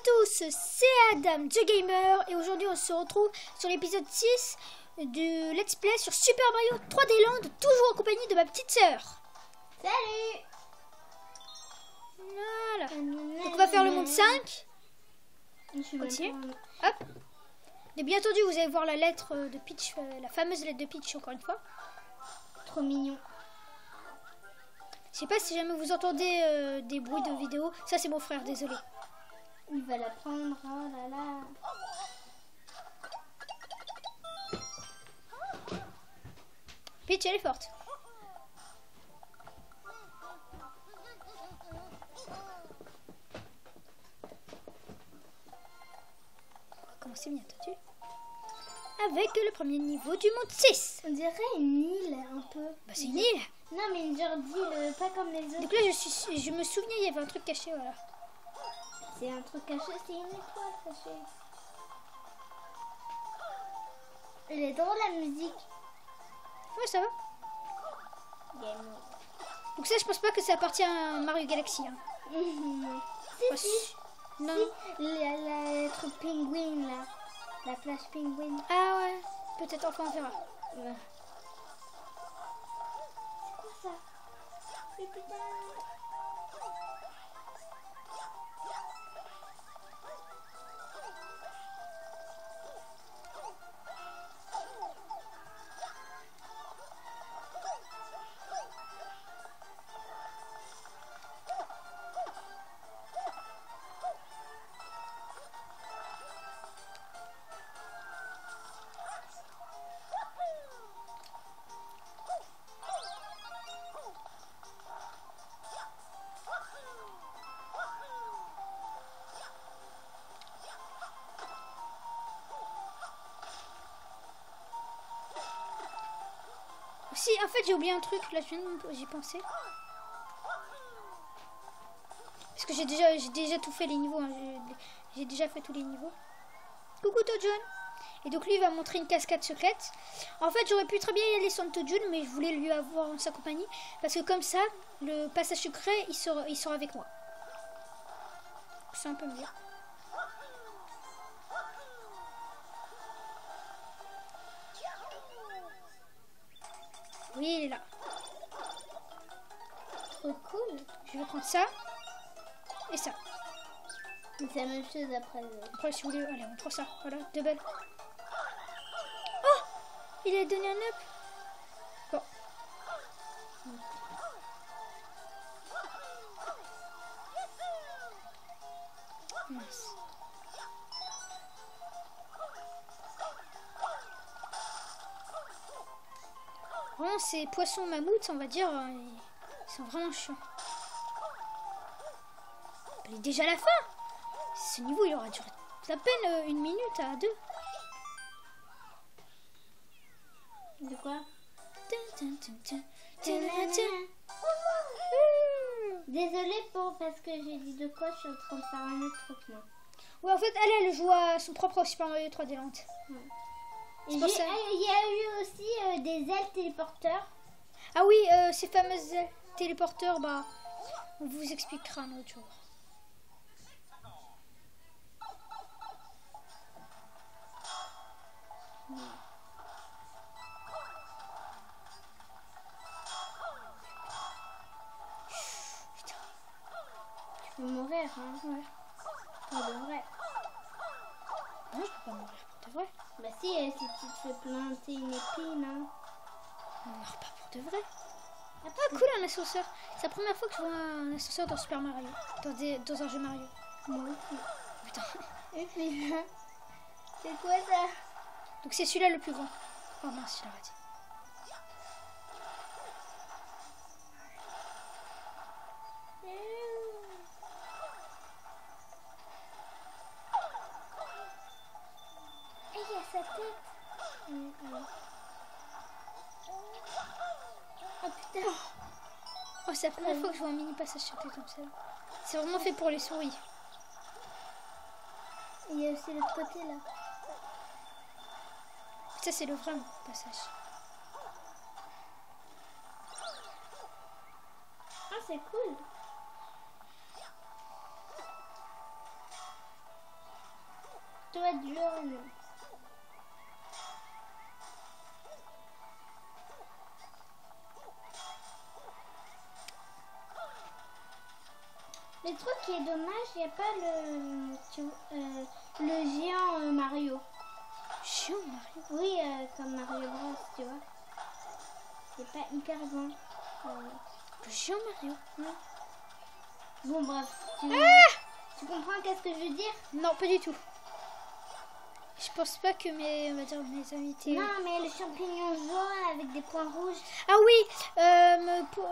tous, c'est Adam, The Gamer, et aujourd'hui on se retrouve sur l'épisode 6 du Let's Play sur Super Mario 3D Land, toujours en compagnie de ma petite sœur. Salut! Voilà. Donc on va faire le monde 5. Continue. Hop. Et bien entendu, vous allez voir la lettre de Peach, la fameuse lettre de Peach encore une fois. Trop mignon. Je sais pas si jamais vous entendez des bruits de vidéo, ça c'est mon frère, désolé. Il va la prendre, oh là là. Peach, elle est forte. On va commencer bien entendu avec le premier niveau du monde 6. On dirait une île un peu. Bah c'est une île. Non mais une genre d'île, pas comme les autres. Donc là je me souvenais, il y avait un truc caché, voilà. C'est un truc caché, c'est une étoile cachée. Elle est drôle la musique. Ouais, ça va. Donc ça, je pense pas que ça appartient à Mario Galaxy. Hein. Si, si. Non. Si, le truc pingouin là. La plage pingouin. Ah ouais, peut-être enfin on verra. Ouais. C'est quoi ça? Mais putain. Si, en fait, j'ai oublié un truc. Là, j'y pensais. Parce que j'ai déjà tout fait les niveaux. Hein. J'ai déjà fait tous les niveaux. Coucou Toadjoon. Et donc lui, il va montrer une cascade secrète. En fait, j'aurais pu très bien y aller sans Toadjoon, mais je voulais lui avoir en sa compagnie. Parce que comme ça, le passage secret, il sera avec moi. C'est un peu mieux. Oui, il est là. Trop cool. Je vais prendre ça. Et ça. C'est la même chose après. Après, si vous voulez, allez, on prend ça. Voilà, double. Oh! Il a donné un up. Bon. Mince. Vraiment, ces poissons mammouths, on va dire, ils sont vraiment chiants. Il est déjà la fin. Ce niveau, il aura duré à peine 1 minute à 2. De quoi? Désolée parce que j'ai dit de quoi, je suis en train de faire un autre truc là. Ouais, en fait, elle joue à son propre Super Mario 3D Land. Ouais. Il y a eu aussi des ailes téléporteurs. Ah oui, ces fameuses ailes téléporteurs, bah, on vous expliquera un autre jour. Tu peux mourir, hein? Ouais. Pour de vrai. Non, je peux pas mourir pour de vrai. Bah si tu te fais planter une épine, hein. On meurt pas pour de vrai. Ah cool, un ascenseur. C'est la première fois que je vois un ascenseur dans Super Mario. Dans un jeu Mario. Moi aussi. Putain. Et puis là, c'est quoi ça? Donc c'est celui-là le plus grand. Oh mince, je l'ai raté. Et il y a sa tête. Oh putain. Oh, c'est la première fois que je vois un mini passage sauté comme ça. C'est vraiment fait pour les souris. Il y a aussi l'autre côté là. Ça, c'est le vrai passage. Ah, c'est cool. Toi, John. Le truc qui est dommage, il n'y a pas le géant Mario. Géant Mario? Oui, comme Mario Bros, tu vois. C'est pas hyper grand. Le géant Mario? Non. Bon, bref. Tu comprends qu'est-ce que je veux dire? Non, pas du tout. Je pense pas que mes invités... Non, mais le champignon jaune avec des points rouges. Ah oui,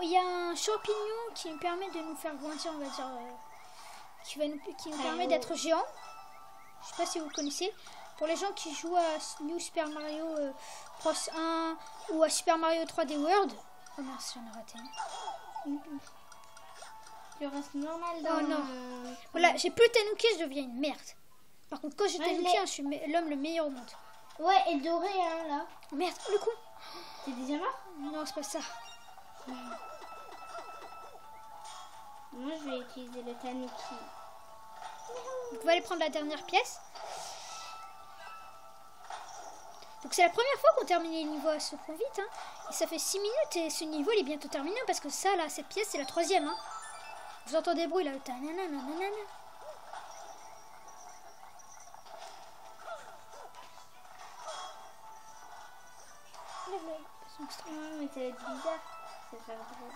il y a un champignon qui nous permet de nous faire grandir, on va dire, qui nous permet d'être géant. Je sais pas si vous connaissez. Pour les gens qui jouent à New Super Mario Bros 1 ou à Super Mario 3D World. Oh merci, j'en ai raté un. Tu restes normal dans... Oh non. Voilà, j'ai plus Tanuki, je deviens une merde. Par contre, quand j'ai Tanuki, je suis l'homme le meilleur au monde. Ouais, et doré, hein, là. Oh merde, le con. T'es déjà mort? Non, c'est pas ça. Moi, je vais utiliser le Tanuki. Donc, on va aller prendre la dernière pièce. Donc c'est la première fois qu'on termine les niveaux à ce point vite. Hein. Et ça fait 6 minutes et ce niveau il est bientôt terminé. Parce que ça, là, cette pièce, c'est la 3e. Hein. Vous entendez le bruit là. Mais ça va être bizarre. Ça va faire drôle.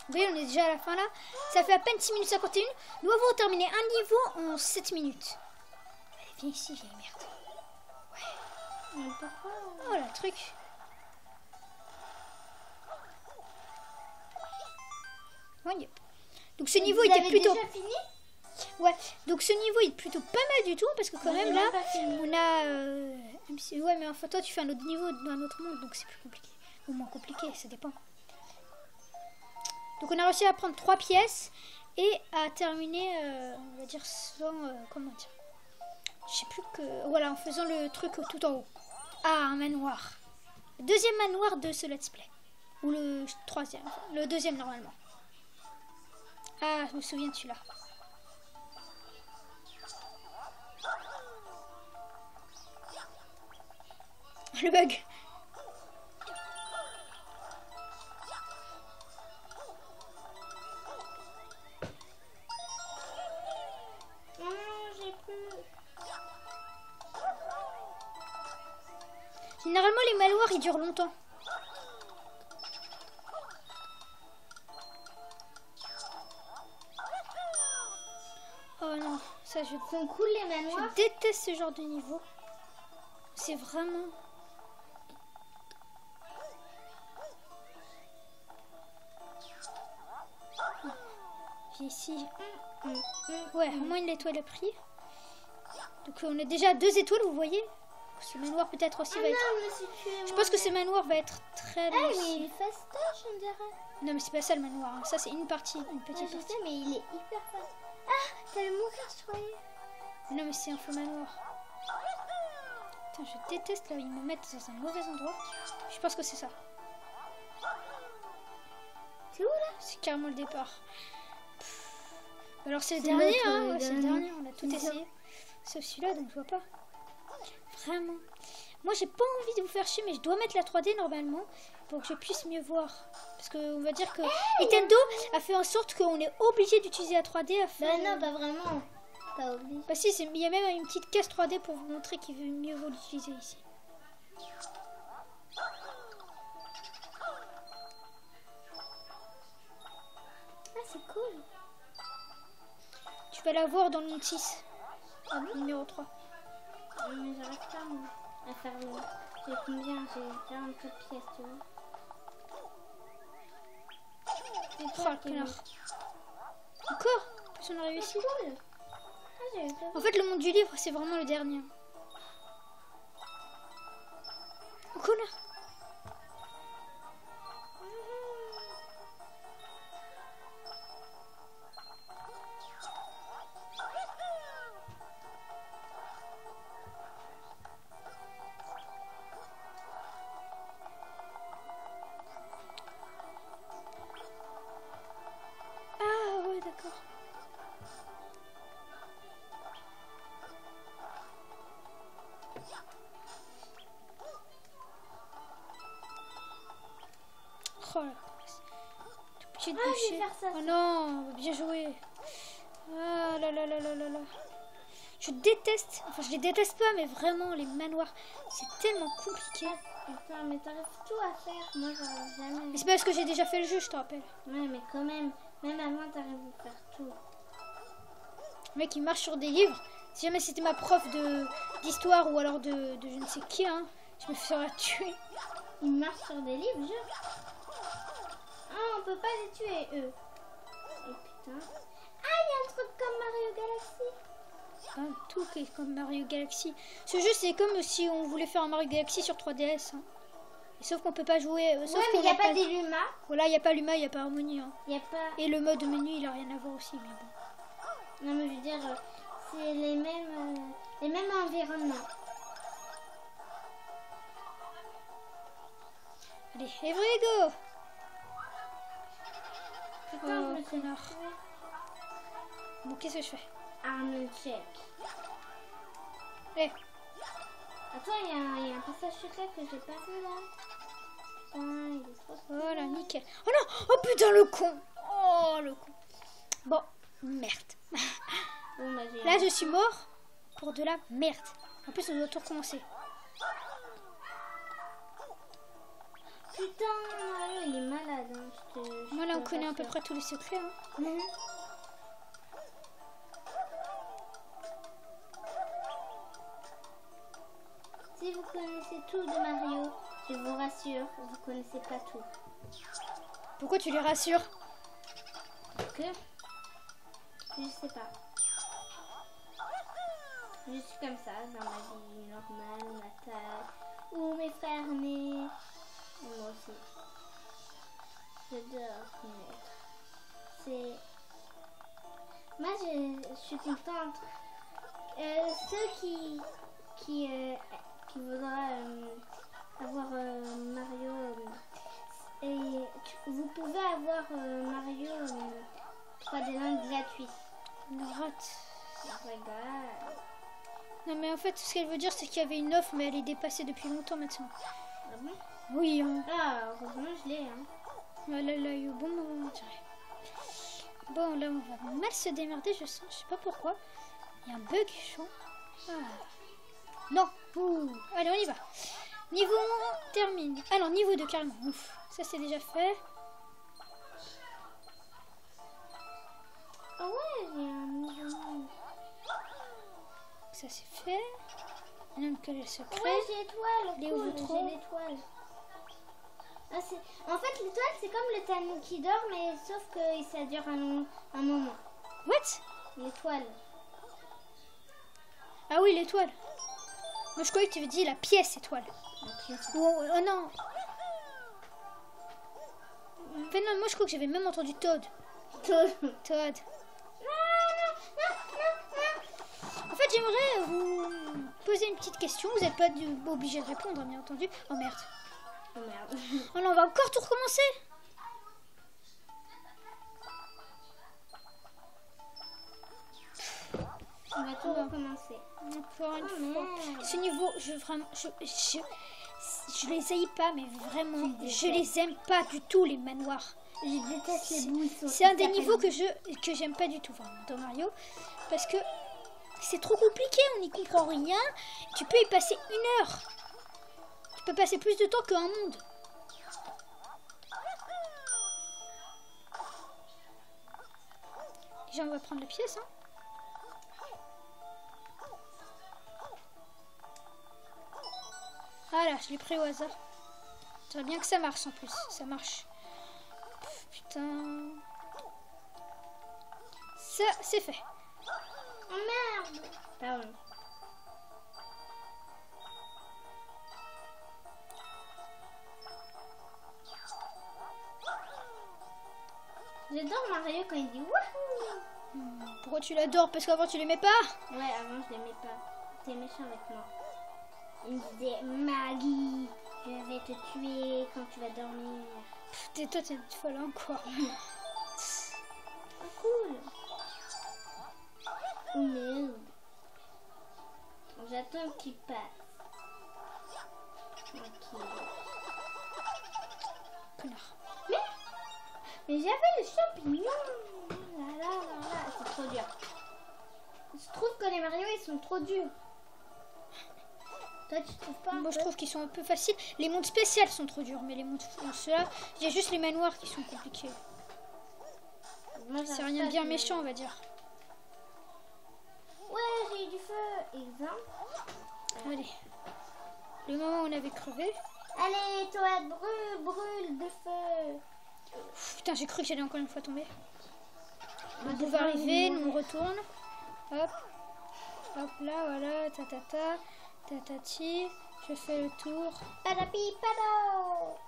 Vous voyez, on est déjà à la fin là. Ça fait à peine 6 minutes 51. Nous avons terminé un niveau en 7 minutes. Allez, viens ici, vieille merde. Ouais. Mais pourquoi? Oh, le truc. Ouais, donc ce niveau était plutôt... déjà fini? Ouais, donc ce niveau est plutôt pas mal du tout. Parce que quand même là, on a... Ouais, mais enfin toi tu fais un autre niveau dans un autre monde. Donc c'est plus compliqué. Ou moins compliqué, ça dépend. Donc on a réussi à prendre 3 pièces et à terminer, on va dire sans, comment dire, je sais plus que, voilà, en faisant le truc tout en haut. Ah, un manoir. Le deuxième manoir de ce let's play. Ou le troisième, le deuxième normalement. Ah, je me souviens de celui-là. Le bug. Généralement, les manoirs, ils durent longtemps. Oh non, ça je... Sont cool les manoirs. Je déteste ce genre de niveau. C'est vraiment... J'ai ici... Ouais, au moins une étoile a pris. Donc on est déjà à 2 étoiles, vous voyez. Ce manoir peut-être aussi va être... Je pense que ce manoir va être très long. Ah, mais il est fastoche, on dirait. Non, mais c'est pas ça le manoir. Ça, c'est une partie, une petite partie. Je sais, mais il est hyper fastoche. Ah, t'as le mourir, je croyais. Non, mais c'est un faux manoir. Putain, je déteste là, ils me mettent dans un mauvais endroit. Je pense que c'est ça. C'est où là? C'est carrément le départ. Alors c'est le dernier, hein. Ouais, c'est le dernier, on a tout essayé. Sauf celui-là, donc je vois pas. Vraiment. Moi, j'ai pas envie de vous faire chier, mais je dois mettre la 3D normalement pour que je puisse mieux voir. Parce qu'on va dire que Nintendo a fait en sorte qu'on est obligé d'utiliser la 3D à faire... Bah non, pas vraiment. Pas obligé. Bah si, il y a même une petite caisse 3D pour vous montrer qu'il veut mieux vous l'utiliser ici. Ah, c'est cool. Tu vas la voir dans le monde 6. Ah bon? Numéro 3. Mais j'arrive pas moi, à faire le... J'ai combien? J'ai 40 pièces, tu vois. Oh, le connard. Encore? On peut s'en arriver ici. Cool. En fait, le monde du livre, c'est vraiment le dernier. Oh, connard. Oh là. Tout petit Ah, je boucher. vais faire ça. Oh non, bien joué. Ah là là là là là là. Je déteste, enfin je les déteste pas, mais vraiment les manoirs, c'est tellement compliqué. Putain, mais t'arrives tout à faire. Moi, j'arrive jamais. Mais c'est parce que j'ai déjà fait le jeu, je te rappelle. Ouais, mais quand même avant, t'arrives à faire tout. Le mec il marche sur des livres. Si jamais c'était ma prof d'histoire ou alors de je ne sais qui, hein, je me ferais tuer. Ils marchent sur des livres, je. Ah, on peut pas les tuer, eux. Et putain. Ah, il y a un truc comme Mario Galaxy. Hein, tout qui est comme Mario Galaxy. Ce jeu c'est comme si on voulait faire un Mario Galaxy sur 3DS. Hein. Et sauf qu'on peut pas jouer. Sauf Ouais, mais il qu'on n'y a a pas des Luma. Voilà, il n'y a pas Luma, il n'y a pas Harmonie. Hein. Il n'y a pas. Et le mode menu il a rien à voir aussi. Mais bon. Non, mais je veux dire, c'est les mêmes environnements. Allez, every go. Putain, Oh, je me suis connard. tuée. Bon, qu'est-ce que je fais? Arnold check. Eh, Attends, il y a un passage secret que j'ai pas vu là. Putain, il est trop stylé. voilà, nickel. Oh non! Oh putain, le con! Oh, le con. Bon, merde. Bon, bah, j'ai Là, je suis mort pour de la merde. En plus, on doit tout recommencer. Putain, Mario, il est malade. Hein. Je Moi, là, on te connaît à peu rassure. près tous les secrets. Hein. Mhm. Si vous connaissez tout de Mario, je vous rassure, vous connaissez pas tout. Pourquoi tu les rassures? Que je sais pas. Je suis comme ça dans ma vie normale, ma taille, ou mes frères nés. Et moi aussi. J'adore naître. C'est. Moi je suis contente. Ceux qui voudra avoir Mario vous pouvez avoir Mario 3D Land gratuit. On rate. Regarde. Non, mais en fait, ce qu'elle veut dire, c'est qu'il y avait une offre, mais elle est dépassée depuis longtemps maintenant. Ah bon? Oui, hein. Ah, heureusement je l'ai. Hein. Ah là là, il est au bon moment, on dirait. Bon, là, on va mal se démerder, je sens. Je sais pas pourquoi. Il y a un bug chaud. Ah. Non. Ouh. Allez, on y va. Niveau 1, termine. Ah non, niveau 2, carrément. Ouf. Ça, c'est déjà fait. Ah ouais, j'ai un niveau. Ça, c'est fait. Un que le secret. Ouais, j'ai l'étoile. Les Cool, ouvrons. j'ai l'étoile. Ah, en fait, l'étoile, c'est comme le tanuki d'or, mais sauf que ça dure un moment. What? L'étoile. Ah oui, l'étoile. Moi, je croyais que tu avais dit la pièce étoile. Ok, Oh, oh non. En fait, non, moi, je crois que j'avais même entendu Toad. Toad. En fait, j'aimerais vous poser une petite question. Vous n'êtes pas obligé de répondre, bien entendu. Oh merde. Oh merde. Oh là, on va encore tout recommencer. On va tout recommencer. Encore une Oh, fois. merde. Ce niveau, je les haïs pas, mais vraiment, je les aime pas du tout, les manoirs. Je déteste les boules. C'est un des niveaux que j'aime pas du tout, enfin, dans Mario, parce que c'est trop compliqué, on n'y comprend rien. Tu peux y passer 1 heure. Tu peux passer plus de temps qu'un monde. Déjà, on va prendre la pièce, hein. Voilà, je l'ai pris au hasard. C'est bien que ça marche en plus, ça marche. Pff, putain. Ça, c'est fait. Oh merde. Pardon. J'adore Mario quand il dit wouhou. Pourquoi tu l'adores? Parce qu'avant tu l'aimais pas? Ouais, avant je l'aimais pas. T'es méchant avec moi. Il me disait Maggie, je vais te tuer quand tu vas dormir. Pff, toi t'es une folle encore. Oh, cool. Oh merde. J'attends qu'il passe. Tranquille. Connard. Mais j'avais le champignon. Là, c'est trop dur. Je trouve que les Mario, ils sont trop durs. Toi, tu trouves pas? Moi, je trouve qu'ils sont un peu faciles. Les mondes spéciales sont trop durs, mais les mondes ceux-là, il y a juste les manoirs qui sont compliqués. C'est rien de bien méchant, on va dire. Ouais, j'ai eu du feu. Exemple. Allez. Le moment où on avait crevé. Allez, toi, brûle de feu. Putain, j'ai cru que j'allais encore une fois tomber. On pouvait arriver, nous on retourne. Hop. Hop là, voilà. Tatata. Tatati. Je fais le tour. Padapi, pado.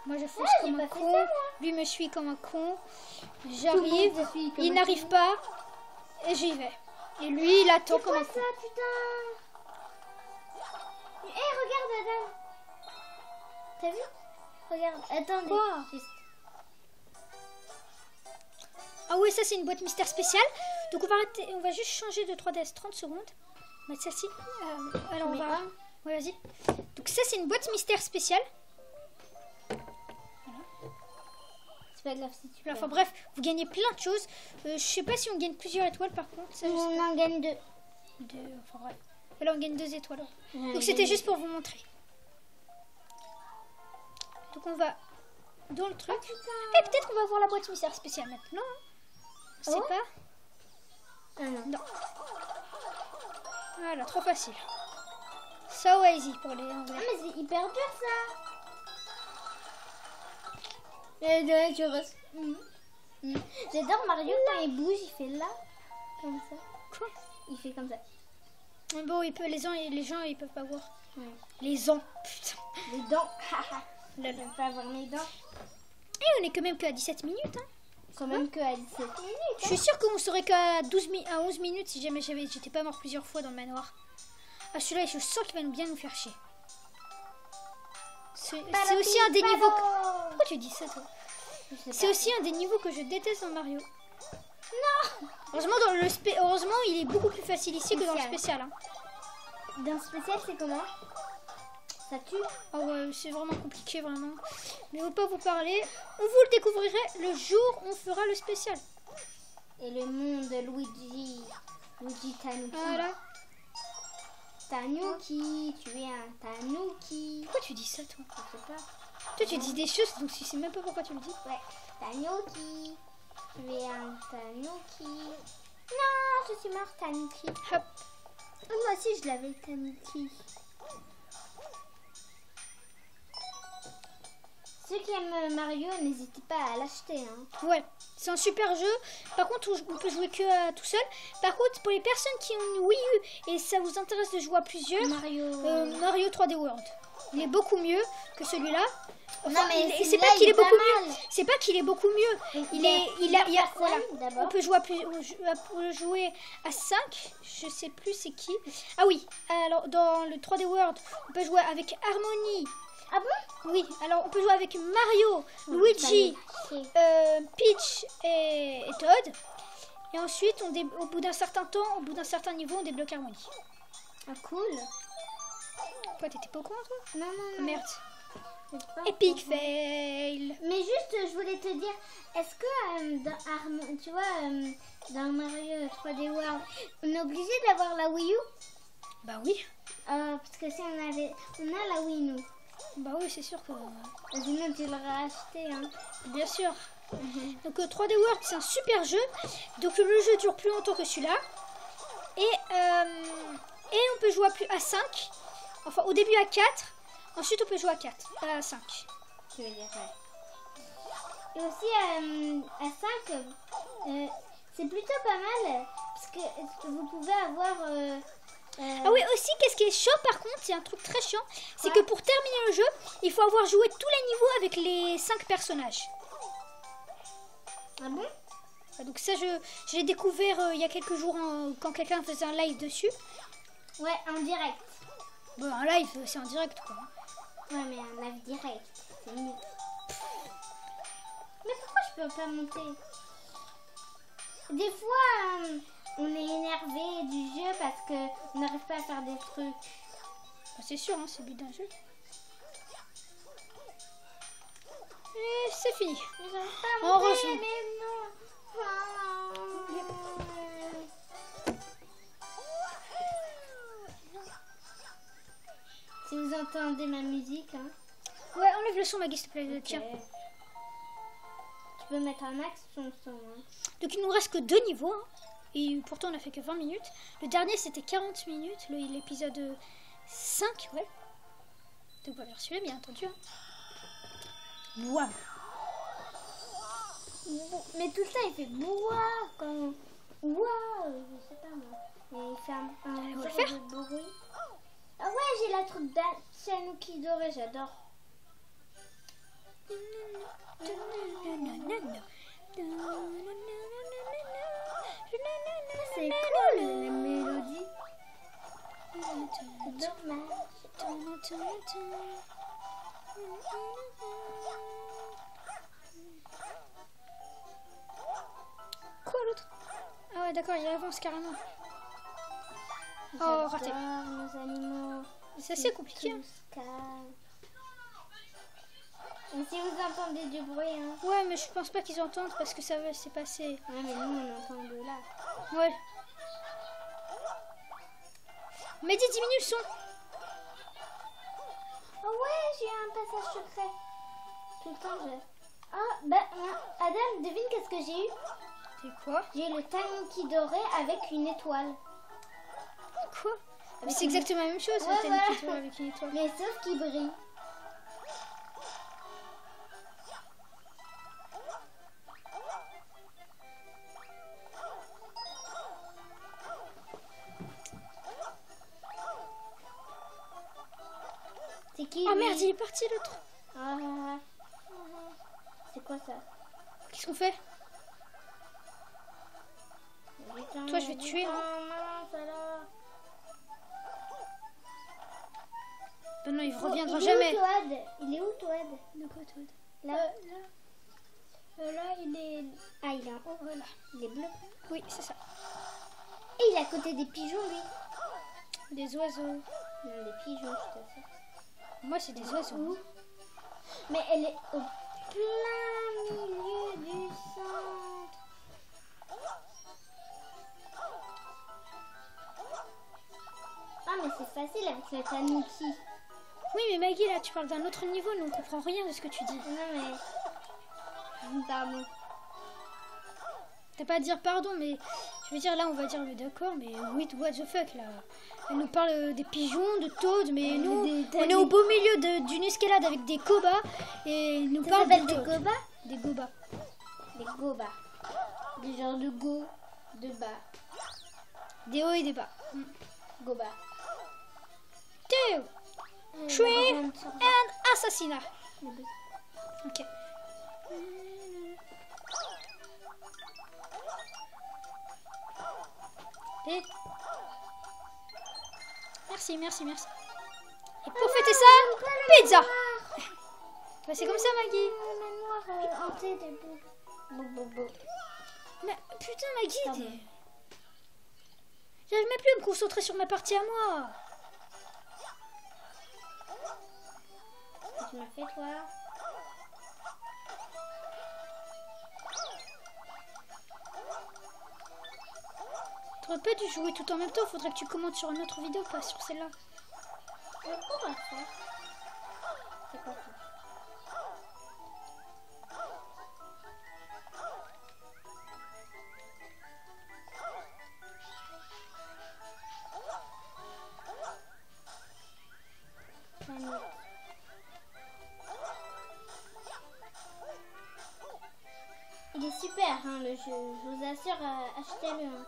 Moi je fonce comme un con. Ça, Lui me suit comme un con. J'arrive. Il n'arrive pas. Et j'y vais. Et lui il attend comme un con. C'est quoi ça, putain? Hé, regarde, Adam. T'as vu? Regarde, attendez. Quoi? Juste. Ah oui, ça c'est une boîte mystère spéciale. Donc on va juste changer de 3DS 30 secondes. On va mettre celle-ci. Alors on va... Ouais, vas-y. Donc ça c'est une boîte mystère spéciale. C'est pas grave si tu veux. Enfin bref, vous gagnez plein de choses. Je sais pas si on gagne plusieurs étoiles par contre. Ça, On en gagne 2. Enfin bref. Là on gagne 2 étoiles. Ouais, Donc c'était juste pour vous montrer. Donc on va dans le truc. Oh, putain. Et peut-être qu'on va voir la boîte mystère spéciale maintenant. Je sais Oh. pas. Ah non. Non. Voilà, trop facile. So easy pour les anglais. Ah, mais c'est hyper dur ça. Tu restes. J'adore Mario quand il bouge, il fait là. Comme ça. Quoi? Il fait comme ça. Bon, les gens ils peuvent pas voir. Ouais. Les ans. Putain. Les dents. Là, là. Je peux pas avoir mes dents. Et on est quand même qu'à 17 minutes. Hein. Quand même que à 17 minutes. Je suis sûre qu'on serait qu'à 11 minutes si jamais j'étais pas mort plusieurs fois dans le manoir. Ah, celui-là, je sens qu'il va bien nous faire chier. C'est aussi un des niveaux... Pourquoi tu dis ça, toi? C'est aussi un des niveaux que je déteste dans Mario. Non. Heureusement, heureusement, il est beaucoup plus facile ici que dans le spécial. Hein. Dans le spécial, c'est comment? Ça tue? Ah ouais, c'est vraiment compliqué, vraiment. Mais je ne veux pas vous parler. On vous le découvrirez le jour où on fera le spécial. Et le monde de Luigi Tanuki. Voilà. Tanuki, tu es un Tanuki. Pourquoi tu dis ça, toi? Je sais pas. Toi, tu dis des choses, donc tu sais même pas pourquoi tu le dis. Ouais. Tanuki, tu es un Tanuki. Non, je suis mort, Tanuki. Hop. Moi aussi, je l'avais, Tanuki. Ceux qui aiment Mario, n'hésitez pas à l'acheter. Hein. Ouais, c'est un super jeu. Par contre, on peut jouer que tout seul. Par contre, pour les personnes qui ont une Wii U et ça vous intéresse de jouer à plusieurs, Mario 3D World. Il est beaucoup mieux que celui-là. Enfin, non, mais c'est pas qu'il est beaucoup mieux. C'est pas qu'il est beaucoup mieux. Voilà. On peut jouer à 5. Je sais plus c'est qui. Ah oui. Alors dans le 3D World, on peut jouer avec Harmony. Ah bon? Oui, alors on peut jouer avec Mario, Luigi, Peach et Toad. Et ensuite, au bout d'un certain temps, au bout d'un certain niveau, on débloque Harmony. Ah cool. Quoi, t'étais pas au courant, toi? Non, Ah, merde. Epic fail. Mais juste, je voulais te dire, est-ce que tu vois, dans Mario 3D World, on est obligé d'avoir la Wii U? Bah oui. Parce que si on a la Wii, nous. Bah oui, c'est sûr que... Sinon, tu l'aurais acheté. Hein. Bien sûr. Donc 3D World, c'est un super jeu. Donc le jeu dure plus longtemps que celui-là. Et on peut jouer à 5. Enfin, au début à 4. Ensuite, on peut jouer à 5. Tu veux dire, ouais. Et aussi, à 5, c'est plutôt pas mal. Parce que vous pouvez avoir... Ah oui, aussi, qu'est-ce qui est chiant par contre, c'est un truc très chiant, c'est que pour terminer le jeu, il faut avoir joué tous les niveaux avec les 5 personnages. Ah bon? Donc ça, je l'ai découvert il y a quelques jours quand quelqu'un faisait un live dessus. Ouais, en direct. Bon, un live, c'est en direct quoi. Ouais, mais un live direct, c'est mieux. Mais pourquoi je peux pas monter? Des fois, on est énervé du jeu parce qu'on n'arrive pas à faire des trucs. Bah, c'est sûr, hein, c'est le but d'un jeu. Et c'est fini. Mais j'arrive pas à Heureusement. monter, mais non. Si vous entendez ma musique, hein. Ouais, enlève le son, Maggie, s'il te plaît. Tiens. Ok. Tu peux mettre un max son son. Hein. Donc il nous reste que 2 niveaux. Hein. Et pourtant on a fait que 20 minutes. Le dernier c'était 40 minutes. L'épisode 5, ouais. Donc voilà, celui-là bien entendu. Hein. Wow. Mais tout ça il fait boire quand. Waouh, je sais pas moi. Et il fait un On va le genre faire. de bruit. Ah ouais, j'ai la truc d'Achanuki doré, j'adore. C'est cool la mélodie. C'est dommage. Quoi l'autre? Ah ouais d'accord, il avance carrément. J'adore raté. nos animaux. C'est assez compliqué. Hein. Tous calmes. Et si vous entendez du bruit, hein. Ouais mais je pense pas qu'ils entendent parce que ça va s'est passé. Ouais, mais nous on entend de là. Ouais. Mais 10 minutes son. Oh ouais, j'ai un passage secret. Tout le temps, je... Ah, bah, Adam, devine qu'est-ce que j'ai eu? C'est quoi? J'ai eu le tanuki doré avec une étoile. Quoi? Mais Avec c'est une- exactement la même chose. Ouais, t'as voilà. une étoile avec une étoile. Mais sauf qu'il brille. C'est qui Oh lui? merde, il est parti l'autre. Ah. C'est quoi ça? Qu'est-ce qu'on fait? Toi, je vais te tuer, hein. Mince alors. Ben non, il Oh, reviendra il est jamais. où, Toad? Il est où, Toad? De quoi, Toad? Là. Là, il est... Ah, il est en haut. Voilà. Il est bleu. Oui, c'est ça. Et il est à côté des pigeons, lui. Des oiseaux. Non, des pigeons, je t'assure. Moi, c'est des oiseaux. Mais elle est au plein milieu du centre. Ah, mais c'est facile avec le tanuki. Oui, mais Maggie, là, tu parles d'un autre niveau. Nous, on comprend rien de ce que tu dis. Non, mais... Pardon. T'as pas à dire pardon, mais... Je veux dire, là, on va dire le d'accord, mais oui, what the fuck, là. Elle nous parle des pigeons, de Toad, mais nous, on est au beau milieu d'une escalade avec des kobas, et elle nous Ça parle s'appelle des des Toads. gobas? Des gobas. Des gobas. Des genres de go, de bas. Des hauts et des bas. Goba. 2, 3, and assassinat. Ok. Et... Merci, merci, merci. Et pour fêter ça, pizza. Bah, c'est comme ça, Maggie. Manoir hanté des boules. Mais putain, Maggie, Pardon. j'arrive même plus à me concentrer sur ma partie à moi. Qu'est-ce que tu m'as fait, toi? T'aurais pas dû jouer tout en même temps. Faudrait que tu commentes sur une autre vidéo, pas sur celle-là. Mais pourquoi ça? C'est quoi ça? Il est super, hein, le jeu. Je vous assure, achetez-le. Hein.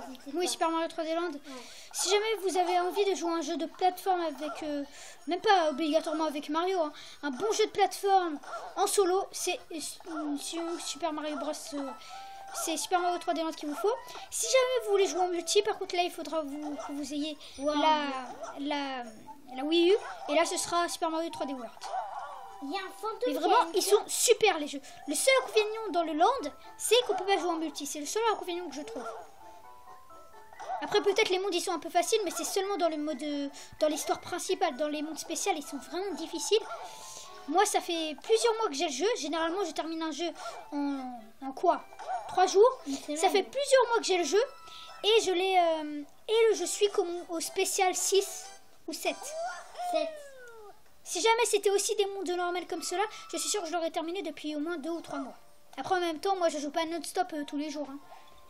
N'hésitez Oui, pas. Super Mario 3D Land. Ouais. Si jamais vous avez envie de jouer à un jeu de plateforme avec, même pas obligatoirement avec Mario, hein, un bon jeu de plateforme en solo, c'est Super Mario Bros. C'est Super Mario 3D Land qu'il vous faut. Si jamais vous voulez jouer en multi, par contre là, il faudra que vous ayez la Wii U. Et là, ce sera Super Mario 3D World. Il y a un fantôme. Mais vraiment, ils sont super les jeux. Le seul inconvénient dans le land, c'est qu'on peut pas jouer en multi. C'est le seul inconvénient que je trouve. Après, peut-être les mondes ils sont un peu faciles, mais c'est seulement dans le mode, dans l'histoire principale. Dans les mondes spéciaux, ils sont vraiment difficiles. Moi, ça fait plusieurs mois que j'ai le jeu. Généralement, je termine un jeu en quoi 3 jours. Ça fait plusieurs mois que j'ai le jeu. Et je l'ai je suis comme au spécial 6 ou 7. 7. Si jamais c'était aussi des mondes normaux comme cela, je suis sûre que je l'aurais terminé depuis au moins 2 ou 3 mois. Après, en même temps, moi, je joue pas non-stop tous les jours. Hein.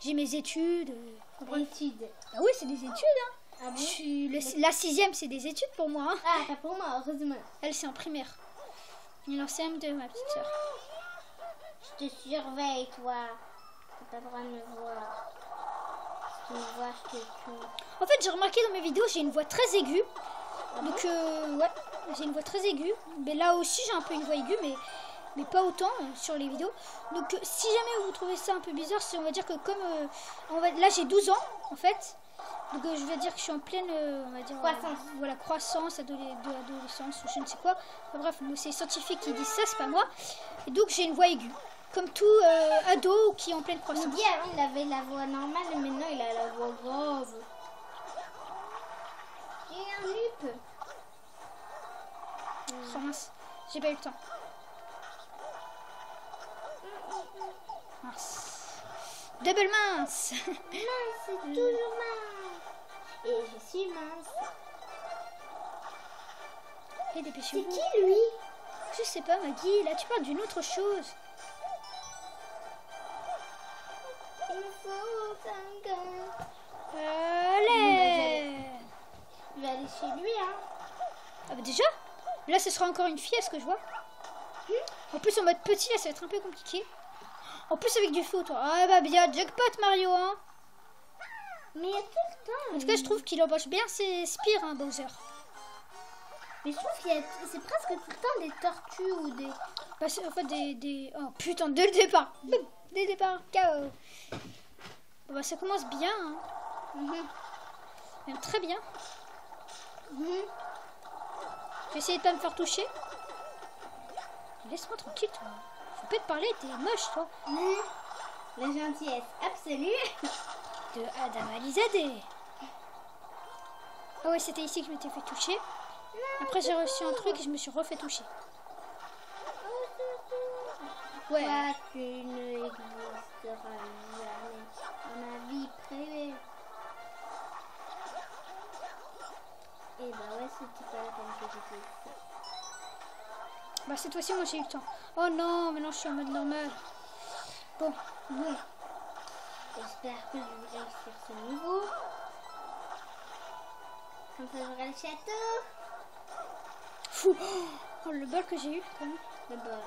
J'ai mes études. Études. Ah oui, c'est des études. Hein. Ah bon? La 6e, c'est des études pour moi. Hein. Ah, pas pour moi, heureusement. Elle, c'est en primaire. Et en CM2, ma petite soeur. Je te surveille, toi. T'as pas le droit de me voir. Si tu me vois, je te tue. En fait, j'ai remarqué dans mes vidéos, j'ai une voix très aiguë. Donc, ouais, j'ai une voix très aiguë. Mais là aussi, j'ai un peu une voix aiguë, mais pas autant sur les vidéos. Donc, si jamais vous trouvez ça un peu bizarre, on va dire que comme... là, j'ai 12 ans, en fait. Donc, je vais dire que je suis en pleine, on va dire... Croissance. Voilà, croissance, adolescence, ou je ne sais quoi. Enfin, bref, c'est les scientifiques qui disent ça, c'est pas moi. Et donc, j'ai une voix aiguë. Comme tout ado qui est en pleine croissance. On dit avant, il avait la voix normale, et maintenant, il a la voix grave. J'ai un nupe. Oh mince, j'ai pas eu le temps. Mince. Double mince. Mince, c'est toujours mince. Et je suis mince. Et dépêchez-vous. C'est qui, lui? Je sais pas, Maggie, là tu parles d'une autre chose. Il me faut un gars. Allez. Je vais aller chez lui, hein. Ah bah déjà, là ce sera encore une fille, à ce que je vois. En plus en mode petit, là ça va être un peu compliqué. En plus avec du feu, toi. Ah bah bien, jackpot Mario, hein. Mais il y a tout le temps. En tout cas, je trouve qu'il embauche bien ses spires, hein, Bowser. Mais je trouve c'est presque tout le temps des tortues ou des... Bah, en fait, Oh putain, dès le départ. Boum, dès le départ, KO. Bon, bah, ça commence bien. Hein. Même très bien. Je vais essayer de pas me faire toucher. Laisse-moi tranquille, toi. Faut pas te parler, t'es moche, toi. La gentillesse absolue. De Adam Alizadeh. Ah ouais, c'était ici que je m'étais fait toucher. Après, j'ai reçu un truc et je me suis refait toucher. Ouais. Toi, tu ne existeras jamais dans ma vie privée. Et bah ouais, c'était pas la peine que j'ai fait ça. Bah, cette fois-ci, moi, j'ai eu le temps. Oh non, maintenant, je suis en mode normal. Bon. J'espère que je vais réussir ce niveau. Comme ça, j'aurai le château. Fou. Oh, le bol que j'ai eu, quand même. Le bol.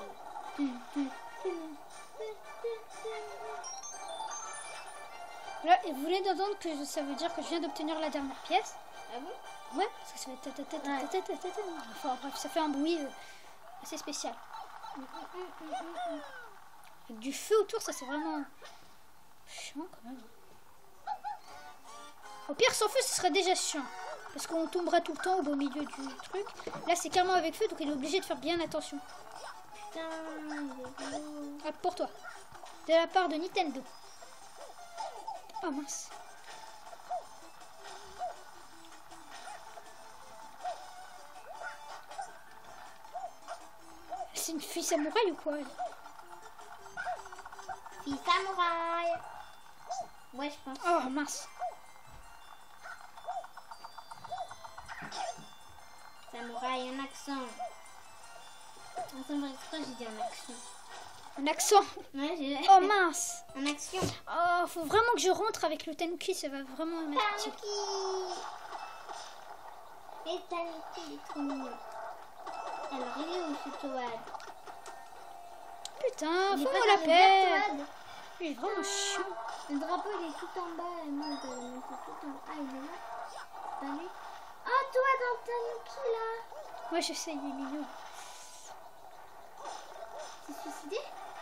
Là, vous venez d'entendre que ça veut dire que je viens d'obtenir la dernière pièce. Ah bon? Ouais, parce que ça fait enfin bref, ça fait un bruit assez spécial. Avec du feu autour, ça c'est vraiment chiant quand même. Au pire, sans feu, ce serait déjà chiant. Parce qu'on tomberait tout le temps au beau milieu du truc. Là, c'est carrément avec feu, donc il est obligé de faire bien attention. Putain, Ah, pour toi. De la part de Nintendo. Oh mince. C'est une fille samouraï ou quoi? fille samouraï. Ouais, je pense. Oh mince. Samouraï en accent. Attends, pourquoi j'ai dit en accent? Un accent. Ouais, j'ai... Oh mince. En action. Oh, faut vraiment que je rentre avec le Tanuki, ça va vraiment mettre utile. Tanuki. Et Tanuki, il est trop mignon. Alors, il est où ce Toad? Putain, Il est faut-moi pas la dans le paix. vert, Toad. Il est vraiment chiant. Le drapeau, il est tout en bas. Et moi, je dois le mettre tout en haut. Ah, il est là. T'as vu? Oh, toi, dans Tanuki, là. Moi, je sais, il est mignon. T'es suicidé?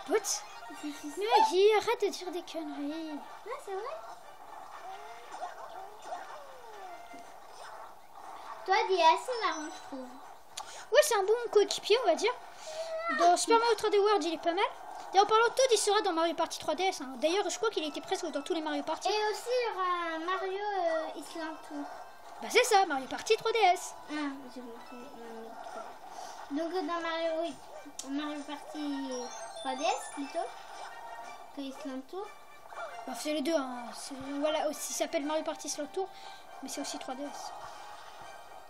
What? T'es suicidé? Mais Maggie, arrête de dire des conneries. Ah, c'est vrai? Toi, il est assez marrant, je trouve. Ouais, c'est un bon coéquipier, on va dire. Dans Super Mario 3D World, il est pas mal. Et en parlant de Toad, il sera dans Mario Party 3DS. Hein. D'ailleurs, je crois qu'il était presque dans tous les Mario Party. Et aussi, il y aura Mario Island Tour. Bah, c'est ça, Mario Party 3DS. Ah, j'ai compris. Donc dans Mario Party 3DS plutôt que Island Tour. Bah, c'est les deux. Hein. Voilà, aussi ça s'appelle Mario Party Slot Tour, mais c'est aussi 3DS.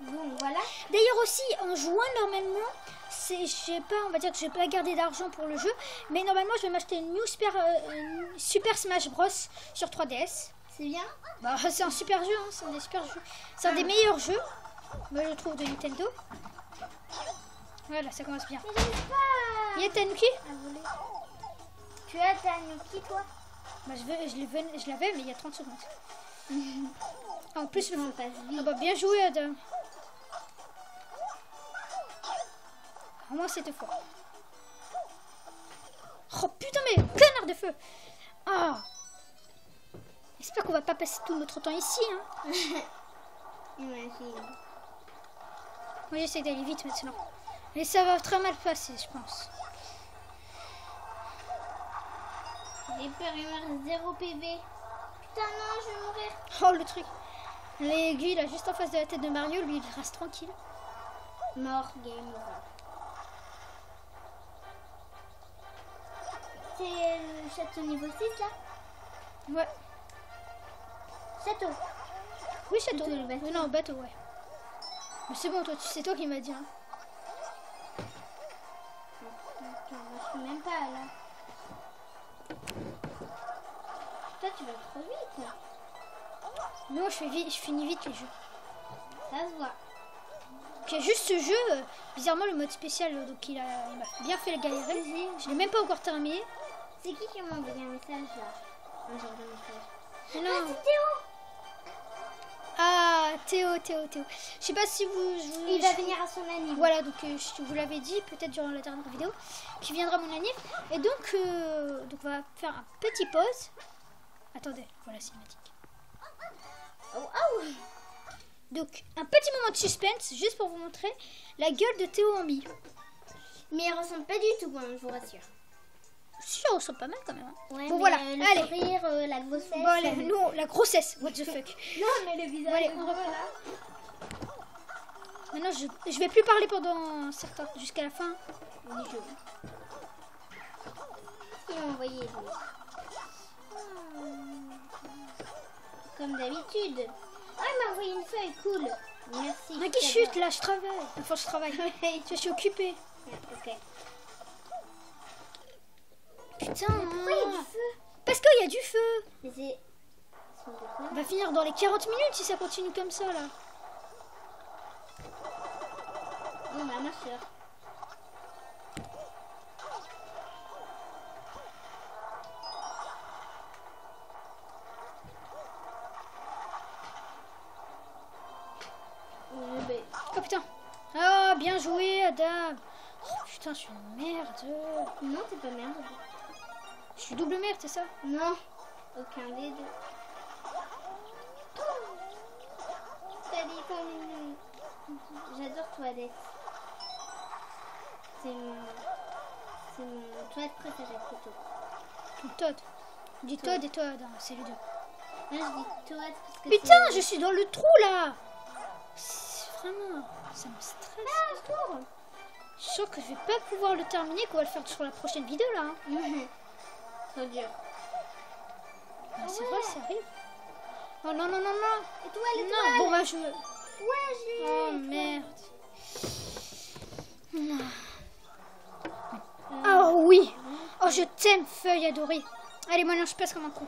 Bon, voilà. D'ailleurs aussi, en jouant normalement, je sais pas, on va dire que je vais pas garder d'argent pour le jeu, mais normalement je vais m'acheter une Super Smash Bros sur 3DS. C'est bien. Bah, c'est un super jeu, hein, c'est un des super jeux. C'est un des meilleurs jeux, moi je trouve, de Nintendo. Voilà, ça commence bien. Mais j'arrive pas. Il y a Tanuki? À voler. Tu as Tanuki toi? Bah, je l'avais, mais il y a 30 secondes. En plus, on passe vite. Ah bah, bien joué, Adam. Au moins, c'était fort. Oh putain, mais connard de feu! Ah! J'espère qu'on va pas passer tout notre temps ici. Hein. Imagine. Moi, j'essaie d'aller vite maintenant. Mais ça va très mal passer, je pense. J'ai peur, il me reste 0 PV. Putain, non, je vais mourir. Oh, le truc. L'aiguille, là, juste en face de la tête de Mario, lui, il reste tranquille. Mort, game over. C'est le château niveau 6, là? Ouais. Château. Oui, château. Plutôt le bateau. Non, bateau, ouais. Mais c'est bon, toi, c'est toi qui m'as dit. Hein. Je suis même pas là. Toi, tu vas trop vite. Non, je finis vite les jeux. Ça se voit. Puis il y a juste ce jeu, bizarrement, le mode spécial, donc il m'a bien fait la galérer. Je l'ai même pas encore terminé. C'est qui m'a envoyé un message là? Un genre de message. Non. Ah, c'est Théo. Ah, Théo. Je sais pas si Il va venir à son anniv. Voilà, donc je vous l'avais dit, peut-être durant la dernière vidéo, qui viendra à mon anniv. Et donc on va faire un petit pause. Attendez, voilà cinématique. Oh, oh. Donc, un petit moment de suspense, juste pour vous montrer la gueule de Théo en mi. Mais il ressemble pas du tout, hein, je vous rassure. Si, ça ressemble pas mal quand même. Hein. Ouais, bon, mais voilà, le allez. sourire, la grossesse. Bon, allez, nous, la grossesse, what the fuck. Non, mais le visage. Bon, allez, on reprend. Maintenant, je vais plus parler pendant certains, jusqu'à la fin. Du jeu. Il m'a envoyé lui. Comme d'habitude. Ah, il m'a envoyé une feuille, cool. Merci. Mais qui chute là, je travaille. Enfin, je travaille. Je suis occupée. Ok. Putain. Pourquoi il y a du feu? Parce qu'il y a du feu. Mais c'est... On va finir dans les 40 minutes si ça continue comme ça là. Bon, bah, ma soeur. Oh putain. Ah, bien joué Adam. Oh putain, je suis une merde. Non, t'es pas merde. Je suis double merde, c'est ça? Non, aucun des deux. T'as dit qu'on... J'adore Toadette. C'est mon Toad préféré plutôt. Ton Toad. Je dis Toad et Toad, hein, c'est les deux. Moi je dis Toad parce que Putain, je suis dans le trou là. Vraiment, ça me stresse. Ah, tour. Je sens que je vais pas pouvoir le terminer, qu'on va le faire sur la prochaine vidéo là. Hein. Trop dur. Ah, c'est vrai, ça arrive. Oh non, non, non, non. Étoile, Non, bon bah je... Ouais, j'ai... Oh merde. Oh oui. Oh, je t'aime, feuille adorée. Allez, maintenant je passe comme un con.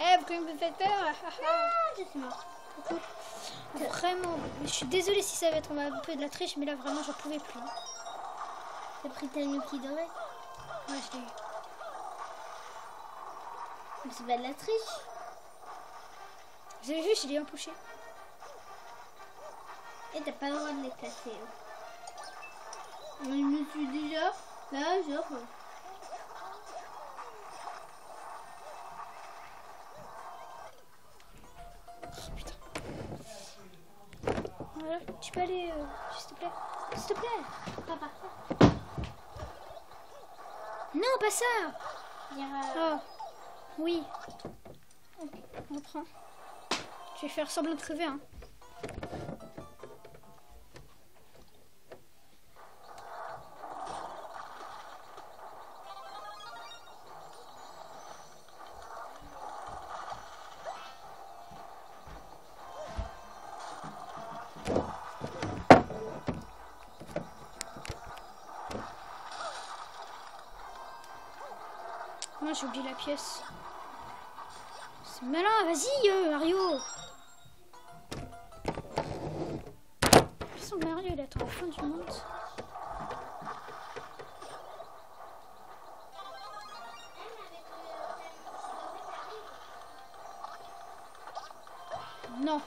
Eh, vous me faites peur. Ah, je suis morte. Vraiment, je suis désolée si ça va être un peu de la triche, mais là vraiment j'en pouvais plus. T'as pris Tanuki doré? Ouais, je l'ai eu. Mais c'est pas de la triche. Vous avez vu, je l'ai empoché. Et t'as pas le droit de les casser. Je me suis déjà là, genre. Oh putain. Voilà, tu peux aller, s'il te plaît. S'il te plaît. Pas par ça. Non, pas ça. Dire, Oh, oui. Ok, on reprend. Je vais faire semblant de crever, hein. mince, j'ai oublié la pièce. C'est malin, vas-y Mario. De toute façon, Mario il attend la fin du monde. Non.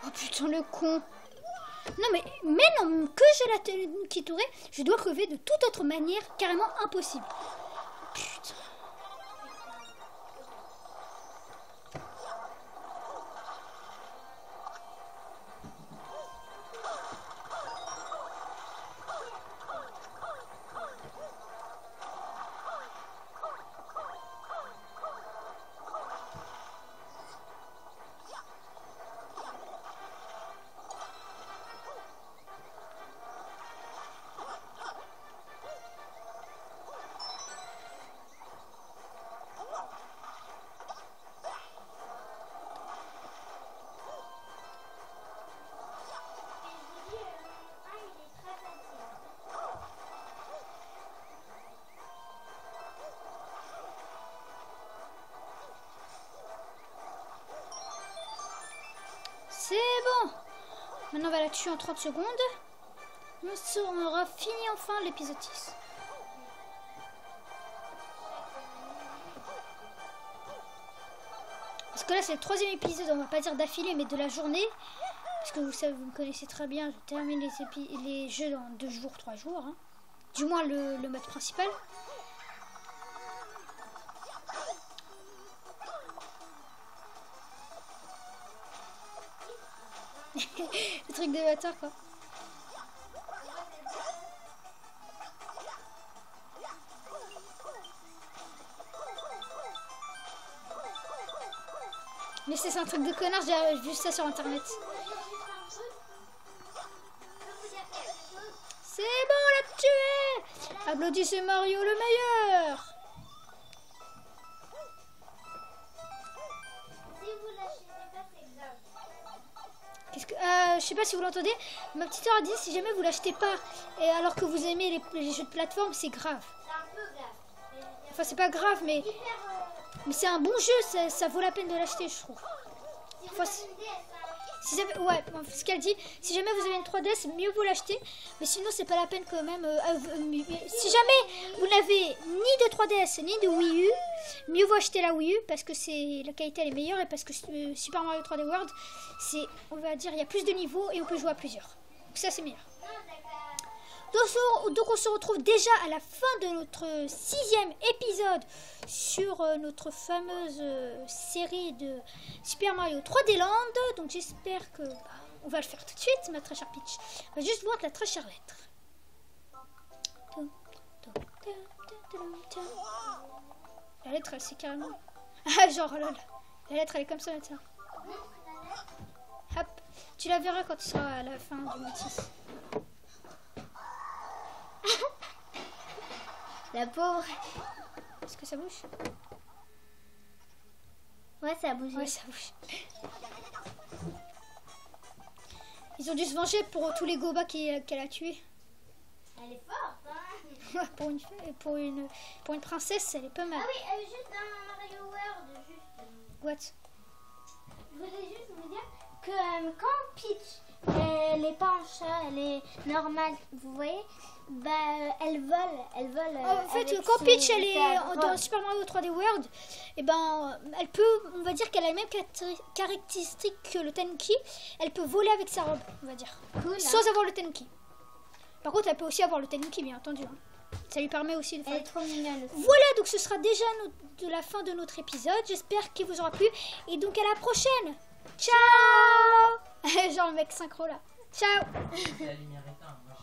Oh putain le con. Non mais non, que j'ai la tête qui tourne, je dois crever de toute autre manière, carrément impossible. Putain. C'est bon. Maintenant on va la tuer en 30 secondes. On aura fini enfin l'épisode 6. Parce que là c'est le 3e épisode, on va pas dire d'affilée mais de la journée. Parce que vous savez, vous me connaissez très bien, je termine les jeux dans 2 jours, 3 jours. Hein. Du moins le mode principal. Le truc de bâtard quoi. Mais c'est un truc de connard, j'ai vu ça sur internet. C'est bon, on l'a tué. Applaudissez Mario le meilleur. Je sais pas si vous l'entendez, ma petite sœur a dit si jamais vous l'achetez pas et alors que vous aimez les jeux de plateforme, c'est grave. C'est un peu grave. Enfin c'est pas grave mais c'est un bon jeu, ça vaut la peine de l'acheter je trouve. Enfin, si jamais, ouais, ce qu'elle dit, si jamais vous avez une 3DS, mieux vous l'acheter, mais sinon c'est pas la peine quand même. Si jamais vous n'avez ni de 3DS ni de Wii U, mieux vous acheter la Wii U parce que la qualité elle est meilleure et parce que Super Mario 3D World, c'est, on va dire, il y a plus de niveaux et on peut jouer à plusieurs. Donc ça c'est meilleur. Donc on se retrouve déjà à la fin de notre 6e épisode sur notre fameuse série de Super Mario 3D Land. Donc j'espère que on va le faire tout de suite, ma très chère Peach. On va juste voir la très chère lettre. La lettre elle c'est carrément... Ah genre lol. La lettre elle est comme ça tiens. Hop. Tu la verras quand tu seras à la fin du mode 6. La pauvre. Est-ce que ça bouge? Ouais, ça a bougé. Ouais, ça bouge. Ils ont dû se venger pour tous les gobas qu'elle a tués. Elle est forte, hein. pour une princesse, elle est pas mal. Ah oui, juste dans Mario World, juste... What? Je voulais juste vous dire que quand Peach, elle est pas en chat, elle est normale, vous voyez, bah elle vole. En fait, quand Peach elle est dans Super Mario 3D World, et ben elle peut, on va dire qu'elle a les mêmes caractéristiques que le Tenki. Elle peut voler avec sa robe, on va dire, Cool, sans avoir le Tenki. Par contre, elle peut aussi avoir le Tenki, bien entendu. Hein. Ça lui permet aussi de faire. Elle est trop mignonne aussi. Voilà, donc ce sera déjà de la fin de notre épisode. J'espère qu'il vous aura plu. Et donc à la prochaine. Ciao. Genre le mec synchro là. Ciao. La lumière éteinte, moi